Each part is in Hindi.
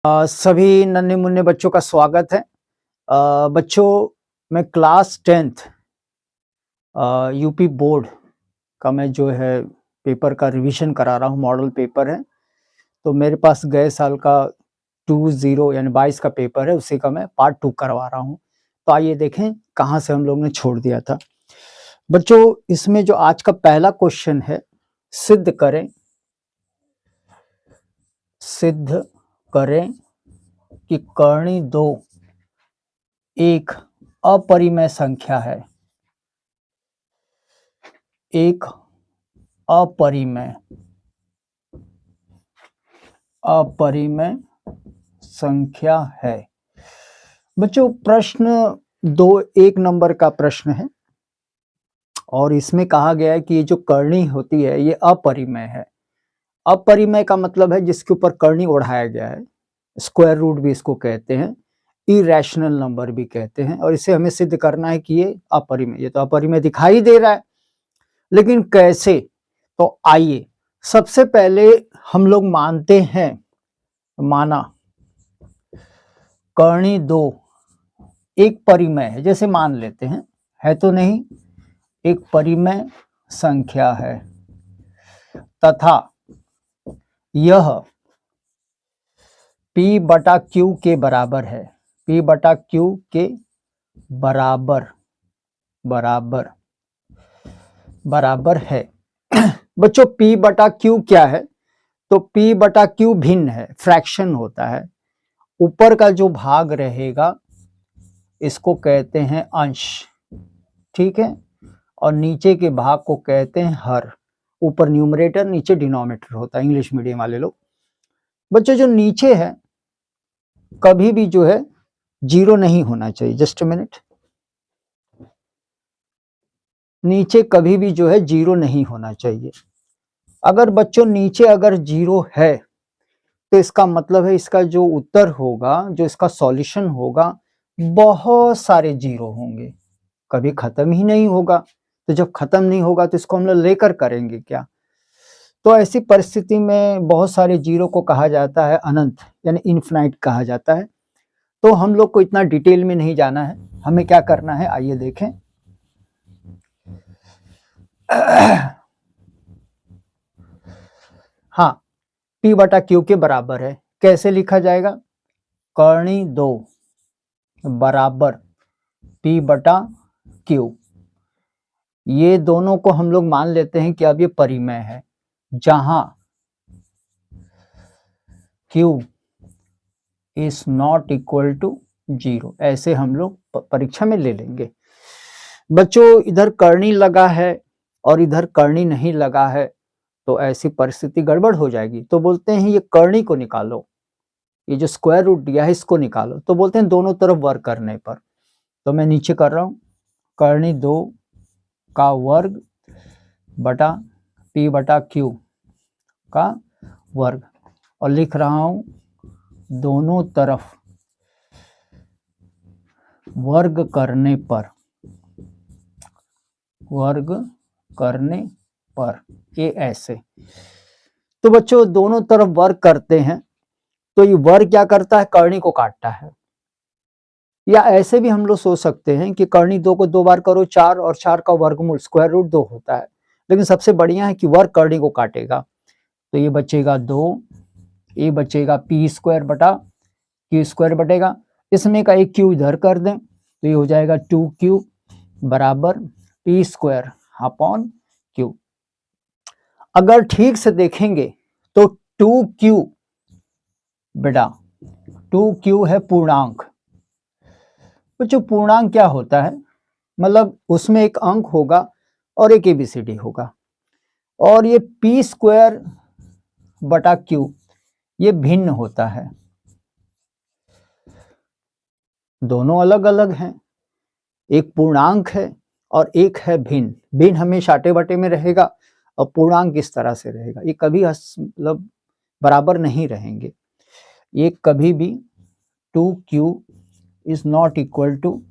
सभी नन्हे मुन्ने बच्चों का स्वागत है। बच्चों, मैं क्लास 10th यूपी बोर्ड का मैं जो है पेपर का रिवीजन करा रहा हूँ। मॉडल पेपर है, तो मेरे पास गए साल का 20 यानी 22 का पेपर है, उसी का मैं पार्ट 2 करवा रहा हूँ। तो आइए देखें कहाँ से हम लोग ने छोड़ दिया था। बच्चों, इसमें जो आज का पहला क्वेश्चन है, सिद्ध करें कि कर्णी 2 एक अपरिमेय संख्या है। एक अपरिमेय संख्या है। बच्चों, प्रश्न 2 1 नंबर का प्रश्न है और इसमें कहा गया है कि ये जो कर्णी होती है ये अपरिमेय है। अपरिमेय का मतलब है जिसके ऊपर कर्णी ओढ़ाया गया है। स्क्वायर रूट भी इसको कहते हैं, इरेशनल नंबर भी कहते हैं, और इसे हमें सिद्ध करना है कि ये अपरिमेय। ये तो अपरिमेय दिखाई दे रहा है, लेकिन कैसे? तो आइए सबसे पहले हम लोग माना कर्णी 2 एक परिमेय है, जैसे मान लेते हैं, है तो नहीं, एक परिमेय संख्या है तथा यह P/Q के बराबर है। P/Q के बराबर है। बच्चों, P/Q क्या है? तो P/Q भिन्न है, फ्रैक्शन होता है। ऊपर का जो भाग रहेगा इसको कहते हैं अंश, ठीक है, और नीचे के भाग को कहते हैं हर। ऊपर न्यूमरेटर, नीचे डिनोमिनेटर होता है, इंग्लिश मीडियम वाले लोग। बच्चों, जो नीचे है कभी भी जो है 0 नहीं होना चाहिए। जस्ट अ मिनट, नीचे कभी भी जो है 0 नहीं होना चाहिए। अगर बच्चों नीचे अगर 0 है तो इसका मतलब है इसका जो उत्तर होगा, जो इसका सॉल्यूशन होगा, बहुत सारे 0 होंगे, कभी खत्म ही नहीं होगा। तो जब खत्म नहीं होगा तो इसको हम लोग लेकर करेंगे क्या? तो ऐसी परिस्थिति में बहुत सारे 0 को कहा जाता है अनंत, यानी इनफिनाइट कहा जाता है। तो हम लोग को इतना डिटेल में नहीं जाना है, हमें क्या करना है आइए देखें। हाँ, P/Q के बराबर है। कैसे लिखा जाएगा? कर्णी 2 बराबर P/Q। ये दोनों को हम लोग मान लेते हैं कि अब ये परिमेय है, जहां Q is not equal to 0। ऐसे हम लोग परीक्षा में ले लेंगे। बच्चों, इधर कर्णी लगा है और इधर कर्णी नहीं लगा है, तो ऐसी परिस्थिति गड़बड़ हो जाएगी। तो बोलते हैं ये कर्णी को निकालो, ये जो स्क्वायर रूट दिया है इसको निकालो। तो बोलते हैं दोनों तरफ वर्ग करने पर। तो मैं नीचे कर रहा हूं, कर्णी 2 का वर्ग बटा P/Q का वर्ग, और लिख रहा हूं दोनों तरफ वर्ग करने पर ये ऐसे। तो बच्चों, दोनों तरफ वर्ग करते हैं तो ये वर्ग क्या करता है? कर्णी को काटता है। या ऐसे भी हम लोग सोच सकते हैं कि कर्णी 2 को 2 बार करो 4, और 4 का वर्गमूल स्क्वायर रूट 2 होता है। लेकिन सबसे बढ़िया है कि वर्ग कर्णी को काटेगा। तो ये बचेगा 2, ये बचेगा P² बटा Q² बटेगा। इसमें का एक Q इधर कर दें तो ये हो जाएगा 2Q बराबर P² अपॉन Q। अगर ठीक से देखेंगे तो 2Q बेटा 2Q है पूर्णांक। जो पूर्णांक क्या होता है? मतलब उसमें एक अंक होगा और एक ABCD होगा, और ये P² बटा Q ये भिन्न होता है। दोनों अलग अलग हैं, एक पूर्णांक है और एक है भिन्न। भिन्न हमेशा आटे बटे में रहेगा और पूर्णांक इस तरह से रहेगा। ये कभी मतलब बराबर नहीं रहेंगे। ये कभी भी 2Q is not equal to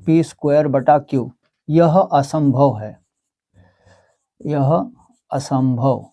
P² बटा Q, यह असंभव है, यह असंभव।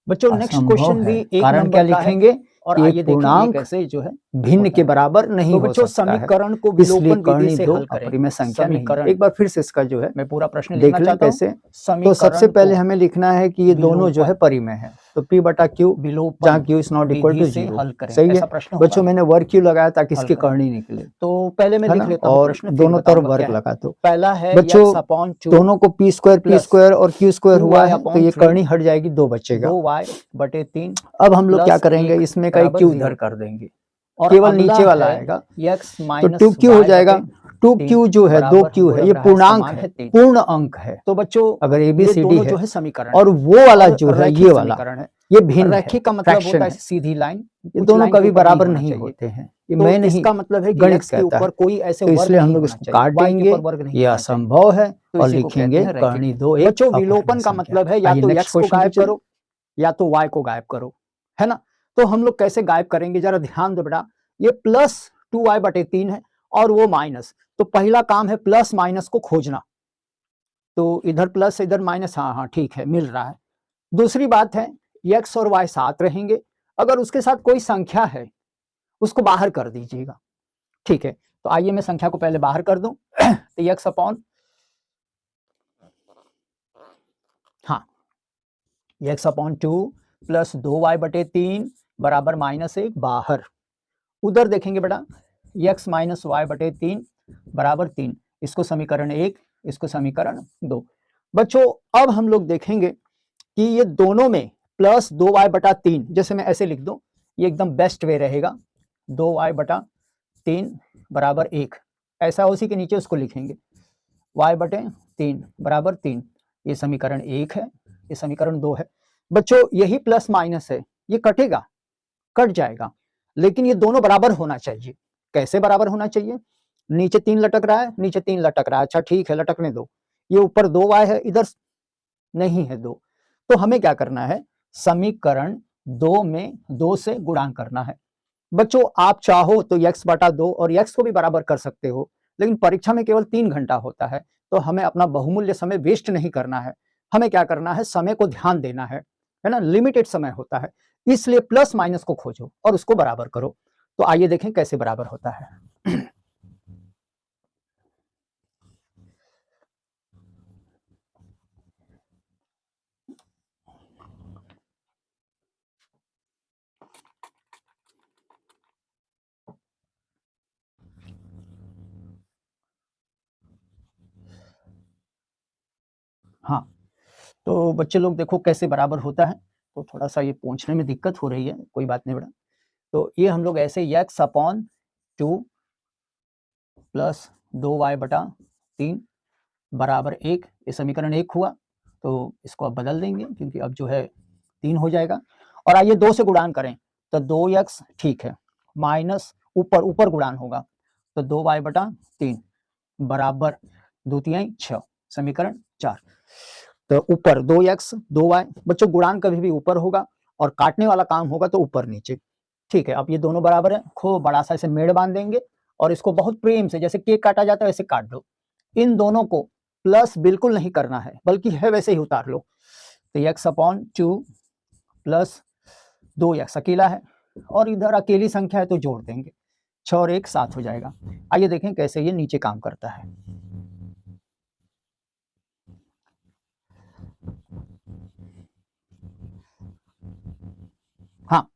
बच्चों, नेक्स्ट क्वेश्चन भी एक कारण क्या नंबर का लिखेंगे? और आइए देखें पूर्णांक कैसे जो है भिन्न के बराबर नहीं तो हो बच्चों सकता है, समीकरण को इसलिए विलोपन विधि कर्णी से दो हल करें। अपरिमेय संख्या नहीं है। समीकरण एक बार फिर से इसका जो है मैं पूरा प्रश्न देख लिखना लें चाहता हूं। कैसे। तो समीकरण सबसे पहले को हमें लिखना है कि ये दोनों जो है विलोपन परिमेय है, तो p बटा q विलोपन जहाँ q is not equal to विधि से 0, हल करें। सही है ऐसा प्रश्न होगा। बच्चों। मैंने वर्ग q लगाया ताकि हल इसकी करें। करनी निकले, तो पहले मैं है लिख ना, लेता हूं और प्रश्न, फिर दोनों तरफ बताऊंगा वर्ग क्या है। लगा दो। पहला है बच्चों x अपॉन 2 दोनों को p प्लस स्क्वायर और q स्क्वायर हुआ 2y है, तो अपॉन ये 3 करनी हट जाएगी, 2 बचेगा। 2y बटे 3 अब हम लोग क्या प्लस करेंगे, 1 इसमें का बराबर q 0 उधर कर देंगे, और केवल अगला नीचे वाला है आएगा, x तो माइनस 2q हो y जाएगा। बटे 2q 3 जो है बराबर 2q हमको है, लग ये रहा है पूर्णांक समान है, है 3। पूर्ण अंक है। तो बच्चों अगर ये ABCD दोनों है जो है समीकरण और वो वाला और जो है रैखिक ये वाला, समीकरण है। ये भिन्न है, रैखिक का मतलब फ्रैक्शन होता है है। सीधी लाइन, ये कुछ दोनों लाइन के कभी ऊपर बराबर होना नहीं चाहिए। होते हैं, ये तो मैं नहीं, इसका मतलब है कि गणित x के कहता ऊपर है, कोई ऐसे तो वर्ग इसलिए हम नहीं लोग होना इसको चाहिए, काट y के देंगे, ऊपर वर्ग नहीं ये होना चाहिए। असंभव है, तो और इसी को कहते लिखेंगे हैं रैखिक। करनी दो एक बच्चों अपरिमेय विलोपन का संख्या। मतलब है या आइए तो नेक्स्ट x को क्वेश्चन पे गायब चलिए। करो या तो y को गायब करो, है ना। तो हम लोग कैसे गायब करेंगे जरा ध्यान दो बेटा। ये प्लस 2y बटे 3 है और वो माइनस, तो पहला काम है प्लस माइनस को खोजना। तो इधर प्लस इधर माइनस, हाँ हाँ ठीक है, मिल रहा है। दूसरी बात है x और y साथ रहेंगे, अगर उसके साथ कोई संख्या है उसको बाहर कर दीजिएगा, ठीक है। तो आइए मैं संख्या को पहले बाहर कर दूं। तो x अपॉन, हाँ, x अपॉन 2 प्लस 2y बटे 3 बराबर -1 बाहर। उधर देखेंगे बेटा x माइनस वाई बटे 3 बराबर 3, इसको समीकरण 1, इसको समीकरण 2। बच्चों अब हम लोग देखेंगे कि ये दोनों में प्लस 2y बटा 3, जैसे मैं ऐसे लिख दूं, ये एकदम बेस्ट वे रहेगा। 2y बटा 3 बराबर 1, ऐसा उसी के नीचे उसको लिखेंगे y बटे 3 बराबर 3, ये समीकरण 1 है, ये समीकरण 2 है। बच्चों यही प्लस माइनस है, ये कटेगा, कट जाएगा, लेकिन ये दोनों बराबर होना चाहिए। कैसे बराबर होना चाहिए? नीचे 3 लटक रहा है, नीचे 3 लटक रहा है, अच्छा ठीक है लटकने दो। ये ऊपर 2y है, इधर नहीं है 2, तो हमें क्या करना है, समीकरण 2 में 2 से गुणा करना है। बच्चों आप चाहो तो x बटा 2 और x को भी बराबर कर सकते हो, लेकिन परीक्षा में केवल 3 घंटा होता है, तो हमें अपना बहुमूल्य समय वेस्ट नहीं करना है। हमें क्या करना है, समय को ध्यान देना है ना, लिमिटेड समय होता है, इसलिए प्लस माइनस को खोजो और उसको बराबर करो। तो आइए देखें कैसे बराबर होता है। हाँ, तो बच्चे लोग देखो कैसे बराबर होता है। तो थोड़ा सा ये पूछने में दिक्कत हो रही है, कोई बात नहीं बेटा। तो ये हम लोग ऐसे x अपॉन 2 प्लस 2y बटा 3 बराबर 1, ये समीकरण 1 हुआ। तो इसको अब बदल देंगे क्योंकि अब जो है 3 हो जाएगा। और आइए 2 से गुणान करें, तो 2x ठीक है, माइनस ऊपर ऊपर गुणान होगा, तो 2y बटा 3 बराबर 2 तिहाई 6, समीकरण 4। तो ऊपर 2x 2y, बच्चों गुणान कभी भी ऊपर होगा और काटने वाला काम होगा तो ऊपर नीचे, ठीक है। अब ये दोनों बराबर है, खूब बड़ा सा इसे मेड़ बांध देंगे और इसको बहुत प्रेम से, जैसे केक काटा जाता है वैसे काट दो। इन दोनों को प्लस बिल्कुल नहीं करना है, बल्कि है वैसे ही उतार लो। तो x अपॉन 2 प्लस 2x अकेला है और इधर अकेली संख्या है तो जोड़ देंगे, 6 और 1 7 हो जाएगा। आइए देखें कैसे ये नीचे काम करता है। हाँ,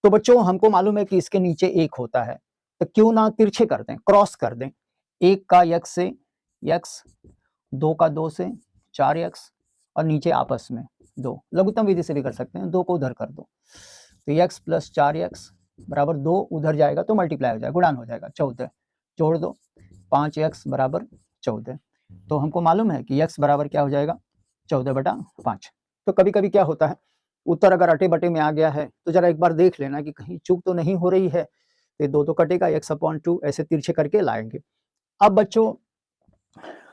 तो बच्चों हमको मालूम है कि इसके नीचे 1 होता है, तो क्यों ना तिरछे कर दें, क्रॉस कर दें। 1 का x से x, 2 का 2 से 4x और नीचे आपस में 2, लघुत्तम विधि से भी कर सकते हैं, 2 को उधर कर दो, तो x प्लस 4x बराबर 2, उधर जाएगा तो मल्टीप्लाई हो जाएगा, गुणान हो जाएगा, 14 जोड़ दो, 5x बराबर 14। तो हमको मालूम है कि x बराबर क्या हो जाएगा, 14 बटा 5। तो कभी कभी क्या होता है, उत्तर अगर अटे बटे में आ गया है तो जरा एक बार देख लेना कि कहीं चूक तो नहीं हो रही है। तो 2 तो कटेगा, x अपॉन 2 ऐसे तिरछे करके लाएंगे। अब बच्चों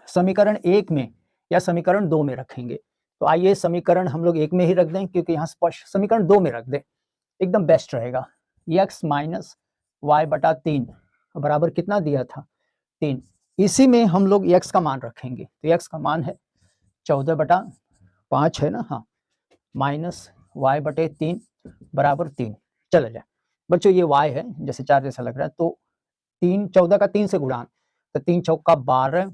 समीकरण 1 में या समीकरण 2 में रखेंगे, तो आइए समीकरण हम लोग 1 में ही रख दें, क्योंकि यहाँ स्पष्ट समीकरण 2 में रख दें, एकदम बेस्ट रहेगा। x माइनस वाई बटा 3 बराबर कितना दिया था, 3, इसी में हम लोग x का मान रखेंगे, तो x का मान है 14 बटा 5 है ना, हाँ, माइनस वाई बटे 3 बराबर 3, चला जाए। बच्चों ये y है, जैसे 4 जैसा लग रहा है, तो 3 14 का 3 से गुणा, तो 3 चौका 12,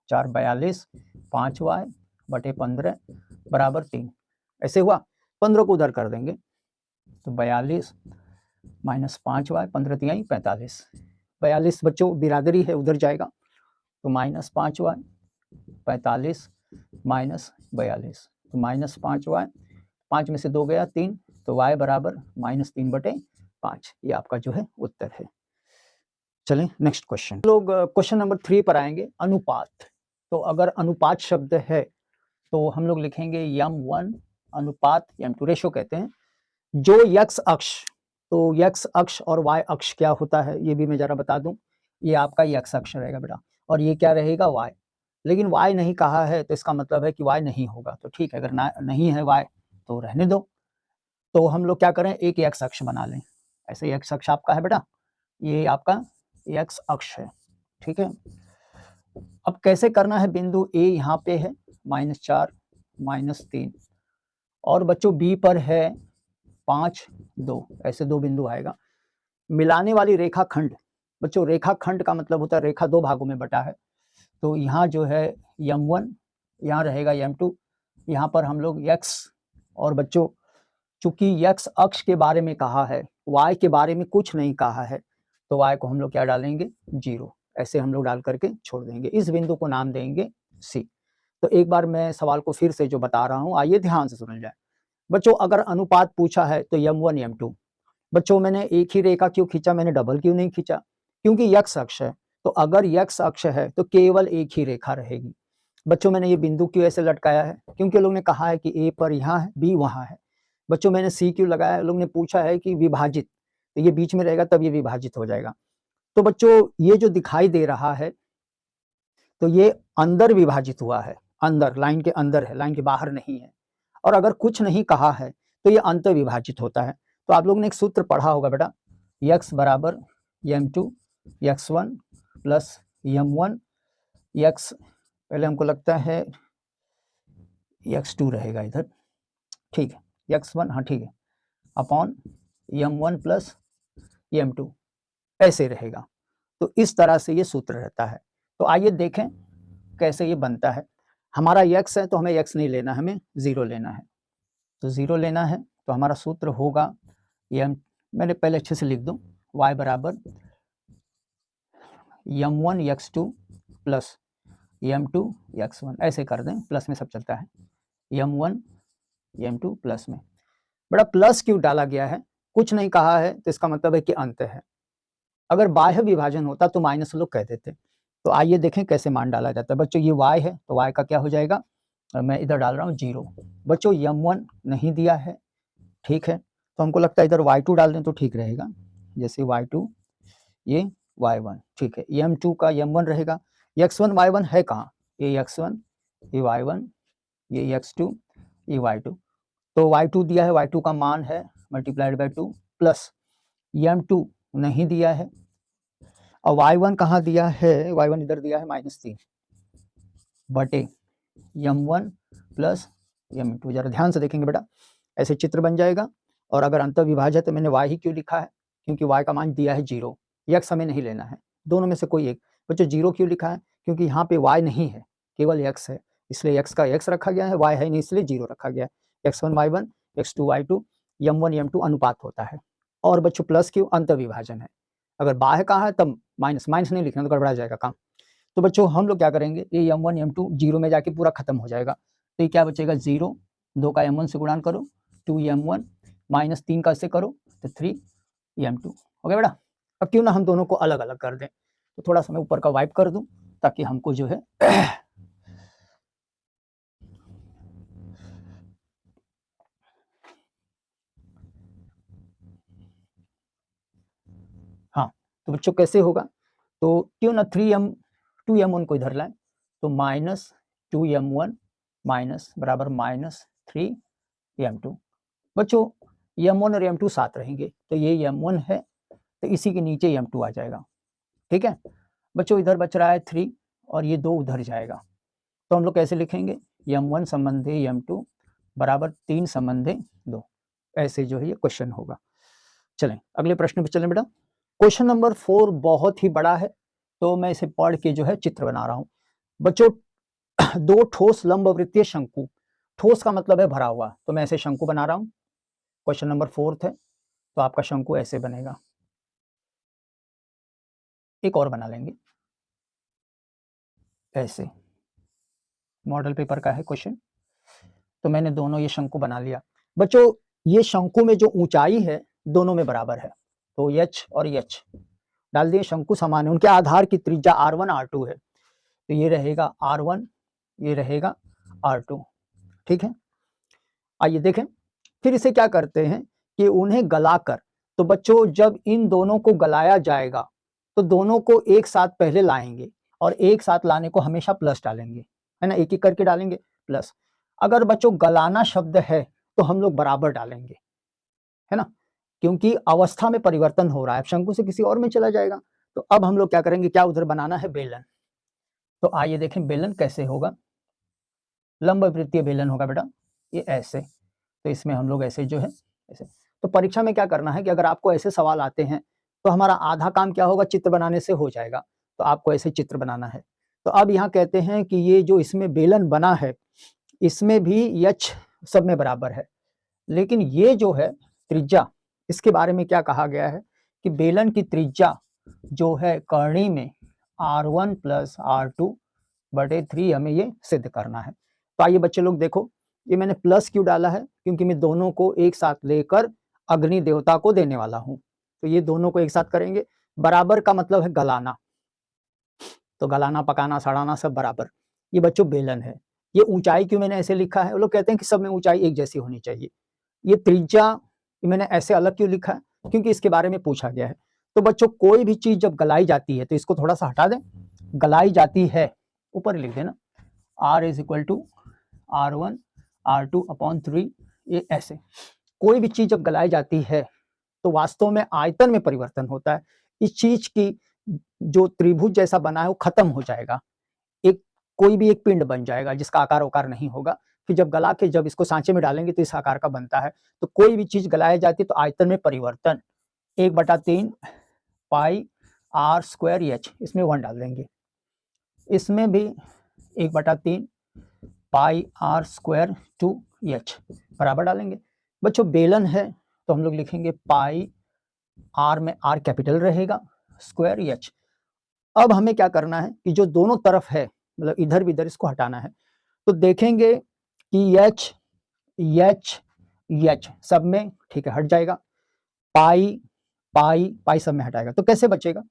4 42, 5y बटे 15 बराबर 3। ऐसे हुआ। 15 को उधर कर देंगे तो 42 माइनस 5y, 15 तिहाई 45। 42 बच्चों बिरादरी है, उधर जाएगा तो माइनस 5y, 45 माइनस 42, तो माइनस 5y, 5 में से 2 गया 3, तो y बराबर माइनस 3 बटे 5। ये आपका जो है उत्तर है। चलें नेक्स्ट क्वेश्चन। लोग क्वेश्चन नंबर 3 पर आएंगे, अनुपात। तो अगर अनुपात शब्द है तो हम लोग लिखेंगे m1 अनुपात m2, रेशो कहते हैं। जो x अक्ष, तो x अक्ष और y अक्ष क्या होता है ये भी मैं जरा बता दूं। ये आपका x अक्ष रहेगा बेटा, और ये क्या रहेगा y। लेकिन y नहीं कहा है तो इसका मतलब है कि y नहीं होगा, तो ठीक है, अगर नहीं है y तो रहने दो। तो हम लोग क्या करें, एक x अक्ष बना लें। ऐसे x अक्ष आपका है बेटा, ये आपका x अक्ष है, ठीक है। अब कैसे करना है, बिंदु A यहाँ पे है -4 -3, और बच्चों B पर है 5 2, ऐसे 2 बिंदु आएगा। मिलाने वाली रेखा खंड, बच्चों रेखा खंड का मतलब होता है रेखा 2 भागों में बटा है। तो यहाँ जो है m1, यहाँ रहेगा m2, यहाँ पर हम लोग x, और बच्चों चूंकि x अक्ष के बारे में कहा है, y के बारे में कुछ नहीं कहा है, तो y को हम लोग क्या डालेंगे, 0। ऐसे हम लोग डाल करके छोड़ देंगे। इस बिंदु को नाम देंगे C। तो एक बार मैं सवाल को फिर से जो बता रहा हूँ, आइए ध्यान से सुन जाए। बच्चों अगर अनुपात पूछा है तो m1 m2। बच्चों मैंने एक ही रेखा क्यों खींचा, मैंने डबल क्यों नहीं खींचा, क्योंकि x अक्ष है। तो अगर x अक्ष है तो केवल एक ही रेखा रहेगी। बच्चों मैंने ये बिंदु क्यों ऐसे लटकाया है, क्योंकि लोग ने कहा है कि A पर यहाँ है, B वहाँ है। बच्चों मैंने C क्यों लगाया, लोग ने पूछा है कि विभाजित, तो ये बीच में रहेगा तब ये विभाजित हो जाएगा। तो बच्चों ये जो दिखाई दे रहा है तो ये अंदर विभाजित हुआ है, अंदर लाइन के अंदर है, लाइन के बाहर नहीं है। और अगर कुछ नहीं कहा है तो ये अंतर विभाजित होता है। तो आप लोग ने एक सूत्र पढ़ा होगा बेटा, x बराबर m2 x1 plus m1 x, पहले हमको लगता है x2 रहेगा इधर, ठीक है, x1, हाँ ठीक है, अपॉन m1 प्लस m2, ऐसे रहेगा। तो इस तरह से ये सूत्र रहता है। तो आइए देखें कैसे ये बनता है। हमारा x है तो हमें x नहीं लेना, हमें 0 लेना है। तो 0 लेना है तो हमारा सूत्र होगा मैंने पहले अच्छे से लिख दूं, y बराबर m1 x2 plus m2 x1, ऐसे कर दें, प्लस में सब चलता है, m1 m2 प्लस में। बड़ा प्लस क्यों डाला गया है, कुछ नहीं कहा है तो इसका मतलब है कि अंत है। अगर बाह्य विभाजन होता तो माइनस लोग कह देते। तो आइए देखें कैसे मान डाला जाता है। बच्चों ये y है तो y का क्या हो जाएगा, मैं इधर डाल रहा हूँ 0। बच्चों m1 नहीं दिया है, ठीक है, तो हमको लगता है इधर y2 डाल दें तो ठीक रहेगा। जैसे y2, ये y1, ठीक है, m2 का m1 रहेगा, x1 y1 है कहाँ, ये x1, ये y1, ये x2, ये y2। तो y2 दिया है, y2 का मान है मल्टीप्लाइड बाई 2, प्लस m2 नहीं दिया है, और y1 कहाँ दिया है, y1 इधर दिया है -3 बटे m1 प्लस m2। जरा ध्यान से देखेंगे बेटा, ऐसे चित्र बन जाएगा। और अगर अंतर विभाज्य है तो मैंने y ही क्यों लिखा है, क्योंकि y का मान दिया है 0, x हमें नहीं लेना है, दोनों में से कोई एक। बच्चों 0 क्यों लिखा है, क्योंकि यहाँ पे y नहीं है, केवल x है, इसलिए x का x रखा गया है, y है नहीं इसलिए 0 रखा गया है। x1 y1, x2 y2, m1 m2 अनुपात होता है। और बच्चों प्लस क्यों, अंतर विभाजन है। अगर बाह्य कहा है तब माइनस नहीं लिखना तो गड़बड़ा जाएगा काम। तो बच्चों हम लोग क्या करेंगे, ये m1 m2 0 में जाके पूरा खत्म हो जाएगा। तो ये क्या बचेगा, 0, 2 का m1 से गुणान करो 2m1, -3 का से करो तो 3m2। ओके बेटा, अब क्यों ना हम दोनों को अलग अलग कर दें। तो थोड़ा सा मैं ऊपर का वाइप कर दूं ताकि हमको जो है हाँ, तो बच्चों कैसे होगा, तो क्यों ना 2m1 को इधर लाएं, तो -2m1 माइनस बराबर -3m2। बच्चों m1 और m2 साथ रहेंगे, तो ये m1 है तो इसी के नीचे m2 आ जाएगा, ठीक है। बच्चों इधर बच रहा है 3 और ये 2 उधर जाएगा, तो हम लोग कैसे लिखेंगे, m1 संबंधी m2 बराबर 3 संबंधी 2, ऐसे जो है ये क्वेश्चन होगा। चलें अगले प्रश्न पे चलें बेटा। क्वेश्चन नंबर 4 बहुत ही बड़ा है, तो मैं इसे पढ़ के जो है चित्र बना रहा हूं। बच्चों, दो ठोस लंबवृत्तीय शंकु, ठोस का मतलब है भरा हुआ, तो मैं ऐसे शंकु बना रहा हूं। क्वेश्चन नंबर 4 है, तो आपका शंकु ऐसे बनेगा। एक और बना लेंगे ऐसे, मॉडल पेपर का है क्वेश्चन। तो मैंने दोनों ये शंकु बना लिया। बच्चों, ये शंकु में जो ऊंचाई है दोनों में बराबर है, तो एच और एच डाल दिए। शंकु समान है, उनके आधार की त्रिज्या R1 R2 है, तो ये रहेगा R1, ये रहेगा R2। ठीक है, आइए देखें। फिर इसे क्या करते हैं कि उन्हें गलाकर, तो बच्चों जब इन दोनों को गलाया जाएगा तो दोनों को एक साथ पहले लाएंगे, और एक साथ लाने को हमेशा प्लस डालेंगे, है ना, एक एक करके डालेंगे प्लस। अगर बच्चों गलाना शब्द है तो हम लोग बराबर डालेंगे, है ना, क्योंकि अवस्था में परिवर्तन हो रहा है, शंकु से किसी और में चला जाएगा। तो अब हम लोग क्या करेंगे, क्या उधर बनाना है, बेलन। तो आइए देखें बेलन कैसे होगा। लंबवृत्तीय बेलन होगा बेटा, ये ऐसे। तो इसमें हम लोग ऐसे जो है ऐसे। तो परीक्षा में क्या करना है कि अगर आपको ऐसे सवाल आते हैं तो हमारा आधा काम क्या होगा, चित्र बनाने से हो जाएगा। तो आपको ऐसे चित्र बनाना है। तो अब यहाँ कहते हैं कि ये जो इसमें बेलन बना है, इसमें भी एच सब में बराबर है, लेकिन ये जो है त्रिज्या, इसके बारे में क्या कहा गया है कि बेलन की त्रिज्या जो है कर्णी में R1 + R2/3 हमें ये सिद्ध करना है। तो आइए बच्चे लोग देखो, ये मैंने प्लस क्यों डाला है, क्योंकि मैं दोनों को एक साथ लेकर अग्नि देवता को देने वाला हूं। तो ये दोनों को एक साथ करेंगे। बराबर का मतलब है गलाना, तो गलाना, पकाना, सड़ाना सब बराबर। ये बच्चों बेलन है। ये ऊंचाई क्यों मैंने ऐसे लिखा है, वो लोग कहते हैं कि सब में ऊंचाई एक जैसी होनी चाहिए। ये त्रिज्या मैंने ऐसे अलग क्यों लिखा है, क्योंकि इसके बारे में पूछा गया है। तो बच्चों कोई भी चीज जब गलाई जाती है, तो इसको थोड़ा सा हटा दें, गलाई जाती है ऊपर लिख देना, R = R1 R2/3। ये ऐसे कोई भी चीज जब गलाई जाती है तो वास्तव में आयतन में परिवर्तन होता है। इस चीज की जो त्रिभुज जैसा बना है वो खत्म हो जाएगा, एक कोई भी एक पिंड बन जाएगा जिसका आकार ओकार नहीं होगा। फिर जब गला के जब इसको सांचे में डालेंगे तो इस आकार का बनता है। तो कोई भी चीज गलाई जाती है तो आयतन में परिवर्तन 1/3 πr²h, इसमें 1 डाल देंगे। इसमें भी 1/3 πr²2h बराबर डालेंगे। बच्चों बेलन है तो हम लोग लिखेंगे पाई, आर में आर कैपिटल रहेगा, स्क्वायर एच। अब हमें क्या करना है कि जो दोनों तरफ है, मतलब इधर भी इधर, इसको हटाना है। तो देखेंगे कि एच एच एच सब में ठीक है हट जाएगा, पाई पाई पाई सब में हटाएगा। तो कैसे बचेगा,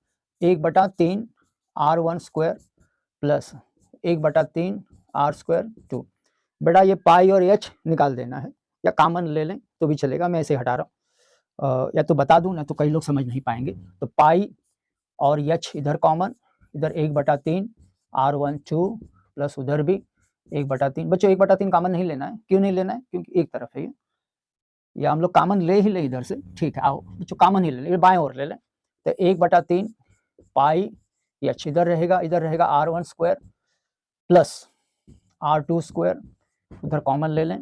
1/3 R1² प्लस 1/3 R²2। बेटा ये पाई और एच निकाल देना है, या कॉमन ले लें तो भी चलेगा, मैं ऐसे हटा रहा हूँ, या तो बता दूं ना तो कई लोग समझ नहीं पाएंगे। तो पाई और एच इधर कॉमन, इधर 1/3 R12 प्लस उधर भी 1/3। बच्चों 1/3 कॉमन नहीं लेना है, क्यों नहीं लेना है, क्योंकि एक तरफ है ये, या हम लोग कॉमन ले ही ले इधर से, ठीक है। आओ बच्चों कॉमन ही ले लें, बाएं ओर ले लें। तो 1/3 पाई एच इधर रहेगा, इधर रहेगा R1² प्लस R2², उधर कॉमन ले लें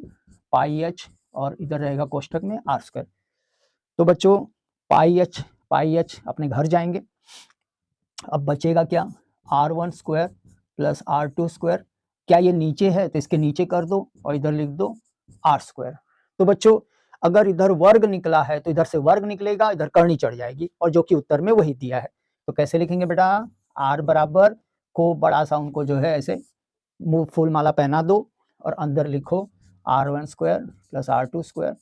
पाई एच, और इधर रहेगा कोष्टक में R²। तो बच्चों पाई एच अपने घर जाएंगे। अब बचेगा क्या, R1² प्लस R2²। क्या ये नीचे है, तो इसके नीचे कर दो और इधर लिख दो R²। तो बच्चों अगर इधर वर्ग निकला है तो इधर से वर्ग निकलेगा, इधर करनी चढ़ जाएगी, और जो कि उत्तर में वही दिया है। तो कैसे लिखेंगे बेटा, R बराबर को बड़ा सा उनको जो है ऐसे मुंह फूल माला पहना दो, और अंदर लिखो R1² प्लस R2²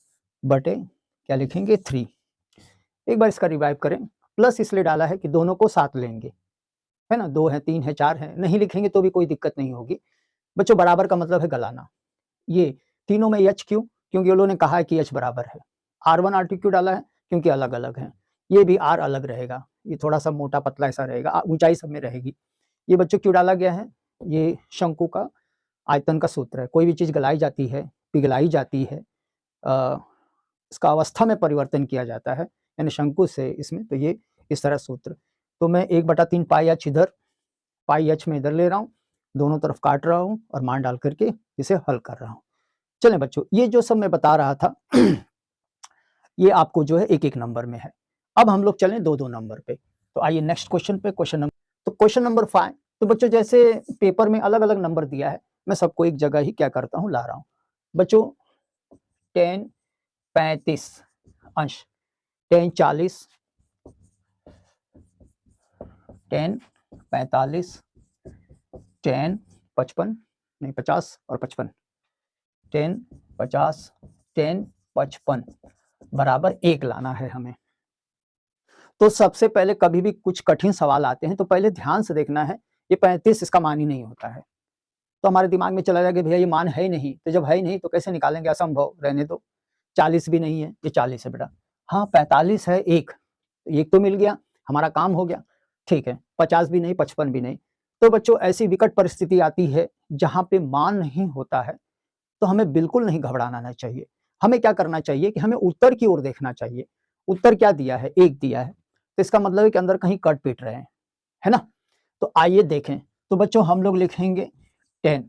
बटे क्या लिखेंगे 3। एक बार इसका रिवाइव करें, प्लस इसलिए डाला है कि दोनों को साथ लेंगे, है ना, 2 है 3 है 4 है, नहीं लिखेंगे तो भी कोई दिक्कत नहीं होगी। बच्चों बराबर का मतलब है गलाना। ये तीनों में एच क्यों, क्योंकि उन्होंने कहा है कि एच बराबर है। R1 R2 क्यों डाला है, क्योंकि अलग अलग है। ये भी R अलग रहेगा, ये थोड़ा सा मोटा पतला ऐसा रहेगा, ऊंचाई सब में रहेगी। ये बच्चों क्यों डाला गया है, ये शंकु का आयतन का सूत्र है। कोई भी चीज गलाई जाती है, पिघलाई जाती है, इसका अवस्था में परिवर्तन किया जाता है, यानी शंकु से इसमें, तो ये इस तरह सूत्र। तो मैं 1/3 पाई एच इधर, पाई एच में इधर ले रहा हूँ, दोनों तरफ काट रहा हूँ और मान डाल करके इसे हल कर रहा हूँ। चलें बच्चों, ये जो सब मैं बता रहा था ये आपको जो है एक एक नंबर में है। अब हम लोग चलें दो दो नंबर पे। तो आइए नेक्स्ट क्वेश्चन पे। Question number 5। तो बच्चों जैसे पेपर में अलग अलग नंबर दिया है, मैं सबको एक जगह ही क्या करता हूँ, ला रहा हूँ। बच्चों 10 35 अंश, 10 40, 10 45, 10 55, नहीं 50 और 55, 10 50, 10 55 बराबर 1 लाना है हमें। तो सबसे पहले कभी भी कुछ कठिन सवाल आते हैं तो पहले ध्यान से देखना है, ये 35 इसका मान ही नहीं होता है। तो हमारे दिमाग में चला जाएगा भैया ये मान है ही नहीं, तो जब है ही नहीं तो कैसे निकालेंगे, असंभव, रहने दो। 40 भी नहीं है, ये 40 है बेटा। हाँ 45 है, एक तो मिल गया, हमारा काम हो गया, ठीक है। 50 भी नहीं, 55 भी नहीं। तो बच्चों ऐसी विकट परिस्थिति आती है जहां पे मान नहीं होता है, तो हमें बिल्कुल नहीं घबराना चाहिए। हमें क्या करना चाहिए कि हमें उत्तर की ओर देखना चाहिए। उत्तर क्या दिया है, 1 दिया है, तो इसका मतलब है कि अंदर कहीं कट पीट रहे हैं, है ना। तो आइए देखें। तो बच्चों हम लोग लिखेंगे 10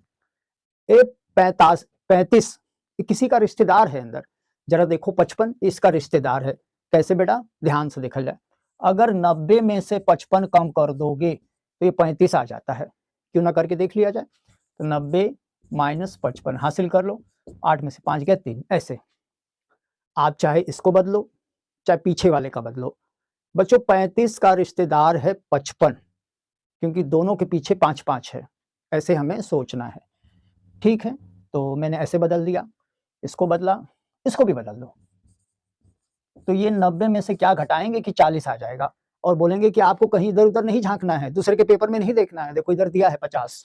ए 35 किसी का रिश्तेदार है अंदर। जरा देखो 55 इसका रिश्तेदार है। कैसे बेटा, ध्यान से देखा जाए। अगर 90 में से 55 कम कर दोगे तो ये 35 आ जाता है। क्यों ना करके देख लिया जाए। तो 90 माइनस 55 हासिल कर लो। 8 में से 5 गया 3। ऐसे आप चाहे इसको बदलो चाहे पीछे वाले का बदलो। बच्चों 35 का रिश्तेदार है 55, क्योंकि दोनों के पीछे 5 5 है। ऐसे हमें सोचना है, ठीक है। तो मैंने ऐसे बदल दिया, इसको बदला, इसको भी बदल दो। तो ये 90 में से क्या घटाएंगे कि 40 आ जाएगा, और बोलेंगे कि आपको कहीं इधर उधर नहीं झांकना है, दूसरे के पेपर में नहीं देखना है, देखो इधर दिया है 50,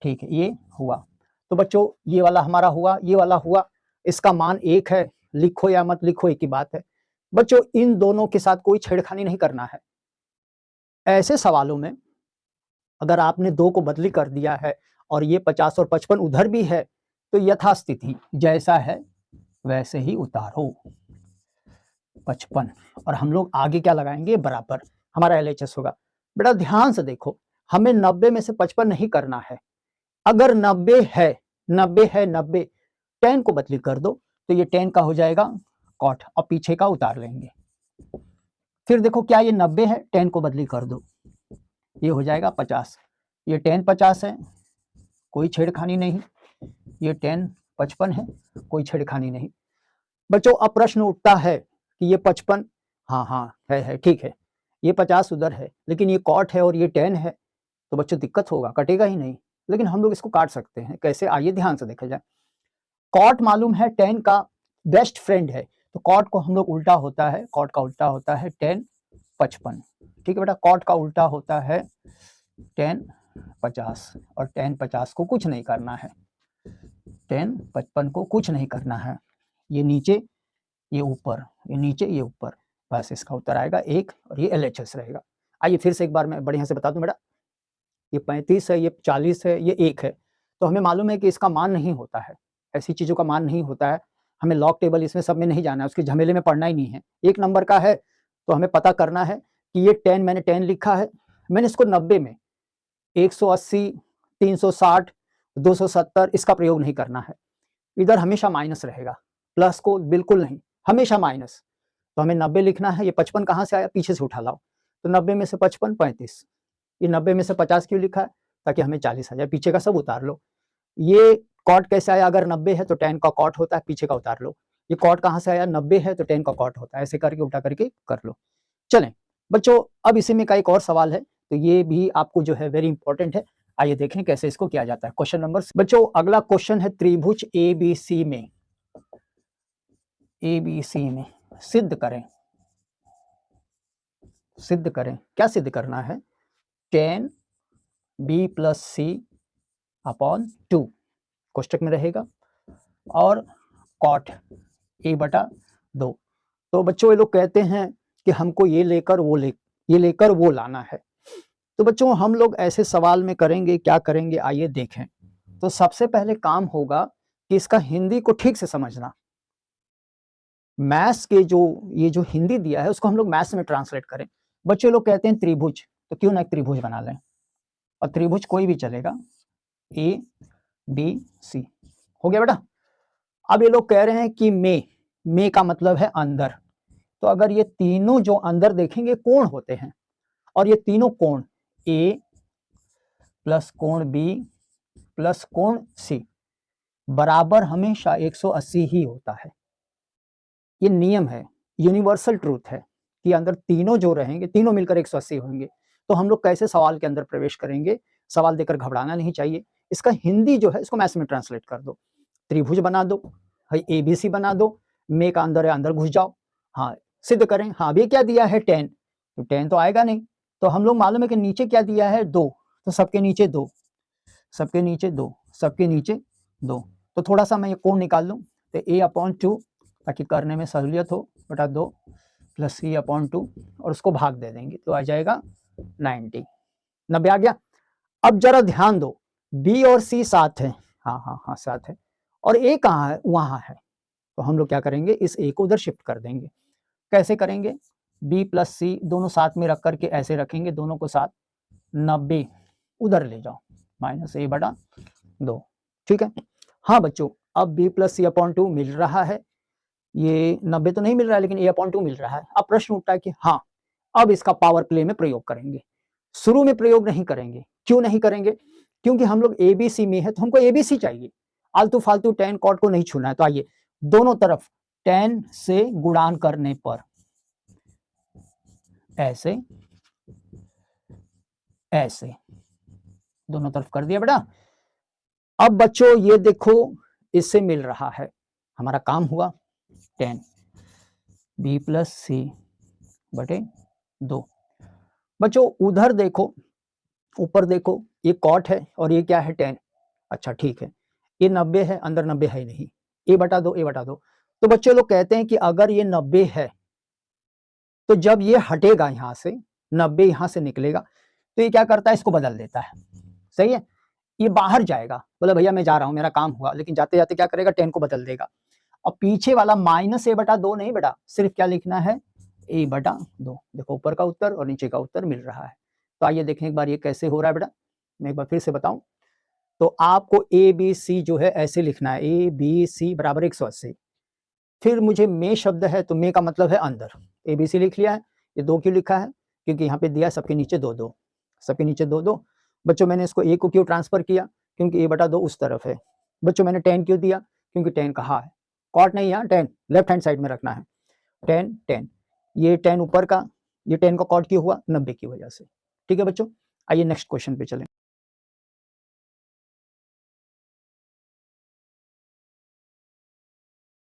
ठीक है। ये हुआ। तो बच्चों ये वाला हमारा हुआ, ये वाला हुआ, इसका मान 1 है, लिखो या मत लिखो एक ही बात है। बच्चों इन दोनों के साथ कोई छेड़खानी नहीं करना है। ऐसे सवालों में अगर आपने 2 को बदली कर दिया है और ये 50 और 55 उधर भी है, तो यथास्थिति जैसा है वैसे ही उतारो 55, और हम लोग आगे क्या लगाएंगे, बराबर, हमारा LHS होगा। बेटा ध्यान से देखो, हमें 90 में से 55 नहीं करना है। अगर 90 है, 90 10 को बदली कर दो तो ये 10 का हो जाएगा कॉट, और पीछे का उतार लेंगे। फिर देखो क्या ये 90 है, 10 को बदली कर दो, ये हो जाएगा 50। ये 10 50 है, कोई छेड़खानी नहीं। ये 10 55 है, कोई छेड़खानी नहीं। बच्चों अब प्रश्न उठता है कि ये 55, हाँ है ठीक है, ये 50 उधर है, लेकिन ये कॉट है और ये 10 है, तो बच्चों दिक्कत होगा, कटेगा ही नहीं। लेकिन हम लोग इसको काट सकते हैं। कैसे, आइए ध्यान से देखा जाए। कॉट मालूम है 10 का बेस्ट फ्रेंड है, तो कॉट को हम लोग उल्टा होता है, कॉट का उल्टा होता है 10 55, ठीक है बेटा। कॉट का उल्टा होता है 10 50, और 10 50 को कुछ नहीं करना है, 10 55 को कुछ नहीं करना है। ये नीचे ये ऊपर, ये नीचे ये ऊपर, बस इसका उत्तर आएगा 1, और ये LHS रहेगा। आइए फिर से एक बार मैं बढ़िया से बता दूं बेटा, ये 35 है, ये 40 है, ये 1 है। तो हमें मालूम है कि इसका मान नहीं होता है, ऐसी चीज़ों का मान नहीं होता है। हमें लॉग टेबल इसमें सब में नहीं जाना है, उसके झमेले में पढ़ना ही नहीं है। 1 नंबर का है तो हमें पता करना है कि ये 10, मैंने 10 लिखा है, मैंने इसको 90 में 180 360 270 इसका प्रयोग नहीं करना है। इधर हमेशा माइनस रहेगा, प्लस को बिल्कुल नहीं, हमेशा माइनस। तो हमें 90 लिखना है। ये 55 कहाँ से आया, पीछे से उठा लाओ। तो 90 में से 55 35, ये 90 में से 50 क्यों लिखा है, ताकि हमें 40 आ जाए। पीछे का सब उतार लो। ये कॉट कैसे आया, अगर 90 है तो 10 का कॉट होता है, पीछे का उतार लो। ये कॉट कहाँ से आया, 90 है तो 10 का कॉट होता है, ऐसे करके उल्टा करके कर लो। चलें बच्चों, अब इसी में का एक और सवाल है, तो ये भी आपको जो है वेरी इंपॉर्टेंट है। आइए देखें कैसे इसको किया जाता है। क्वेश्चन नंबर बच्चों, अगला क्वेश्चन है त्रिभुज ABC में, ABC में सिद्ध करें। सिद्ध करें, क्या सिद्ध करना है, 10 B + C अपॉन 2 कोष्टक में रहेगा, और कॉट A/2। तो बच्चों ये लोग कहते हैं कि हमको ये लेकर वो लाना है। तो बच्चों हम लोग ऐसे सवाल में करेंगे, क्या करेंगे, आइए देखें। तो सबसे पहले काम होगा कि इसका हिंदी को ठीक से समझना। मैथ्स के ये जो हिंदी दिया है उसको हम लोग मैथ्स में ट्रांसलेट करें। बच्चे लोग कहते हैं त्रिभुज, तो क्यों ना एक त्रिभुज बना लें, और त्रिभुज कोई भी चलेगा, ABC हो गया बेटा। अब ये लोग कह रहे हैं कि मे का मतलब है अंदर, तो अगर ये तीनों जो अंदर देखेंगे कोण होते हैं, और ये तीनों कोण ए प्लस कोण बी प्लस कोण सी बराबर हमेशा 180 ही होता है। ये नियम है, यूनिवर्सल ट्रूथ है कि अंदर तीनों जो रहेंगे तीनों मिलकर 180 होंगे। तो हम लोग कैसे सवाल के अंदर प्रवेश करेंगे? सवाल देकर घबराना नहीं चाहिए। इसका हिंदी जो है इसको मैथ्स में ट्रांसलेट कर दो, त्रिभुज बना दो, ABC बना दो, मे का अंदर है अंदर घुस जाओ, हाँ सिद्ध करें। हाँ अभी क्या दिया है 10, तो 10 तो आएगा नहीं, तो हम लोग मालूम है कि नीचे क्या दिया है 2, तो सबके नीचे 2, सबके नीचे 2, सबके नीचे 2। तो थोड़ा सा मैं ये कोण निकाल लूँ, तो A/2 ताकि करने में सहूलियत हो, बटा 2 प्लस C/2 और उसको भाग दे देंगे तो आ जाएगा 90 आ गया। अब जरा ध्यान दो, B और C साथ है, हाँ साथ है, और A कहाँ है? वहां है। तो हम लोग क्या करेंगे, इस A को उधर शिफ्ट कर देंगे। कैसे करेंगे? B प्लस C दोनों साथ में रख करके ऐसे रखेंगे, दोनों को साथ, 90 उधर ले जाओ, -A/2, ठीक है। हाँ बच्चों, अब B प्लस C/2 मिल रहा है, ये 90 तो नहीं मिल रहा है लेकिन A/2 मिल रहा है। अब प्रश्न उठता है कि हाँ अब इसका पावर प्ले में प्रयोग करेंगे। शुरू में प्रयोग नहीं करेंगे। क्यों नहीं करेंगे? क्योंकि हम लोग ABC में है तो हमको ABC चाहिए, आलतू फालतू tan cot को नहीं छूना है। तो आइए दोनों तरफ tan से गुणान करने पर ऐसे ऐसे दोनों तरफ कर दिया बेटा। अब बच्चों ये देखो इससे मिल रहा है, हमारा काम हुआ, tan B प्लस C/2। बच्चों उधर देखो, ऊपर देखो, ये कॉट है और ये क्या है tan। अच्छा ठीक है, ये 90 है, अंदर 90 है नहीं, A/2 तो बच्चों लोग कहते हैं कि अगर ये 90 है तो जब ये हटेगा यहां से, 90 यहां से निकलेगा, तो ये क्या करता है, इसको बदल देता है। सही है, ये बाहर जाएगा, बोले भैया मैं जा रहा हूं मेरा काम हुआ, लेकिन जाते जाते क्या करेगा, tan को बदल देगा। और पीछे वाला -A/2 नहीं बेटा, सिर्फ क्या लिखना है, A/2। देखो ऊपर का उत्तर और नीचे का उत्तर मिल रहा है। तो आइए देखें एक बार ये कैसे हो रहा है बेटा, मैं एक बार फिर से बताऊं। तो आपको ABC जो है ऐसे लिखना है, ABC बराबर 180। फिर मुझे मे शब्द है तो मे का मतलब है अंदर, ABC लिख लिया है। ये 2 क्यों लिखा है? क्योंकि यहाँ पे दिया सबके नीचे 2-2, सबके नीचे 2-2। बच्चों मैंने इसको A को क्यों ट्रांसफर किया? क्योंकि A/2 उस तरफ है। बच्चों मैंने tan क्यों दिया? क्योंकि tan कहाँ है, कॉट नहीं है, tan लेफ्ट हैंड साइड में रखना है। tan ये tan ऊपर का, ये tan का कॉट क्यों हुआ? 90 की वजह से। ठीक है बच्चों, आइए नेक्स्ट क्वेश्चन पे चलें।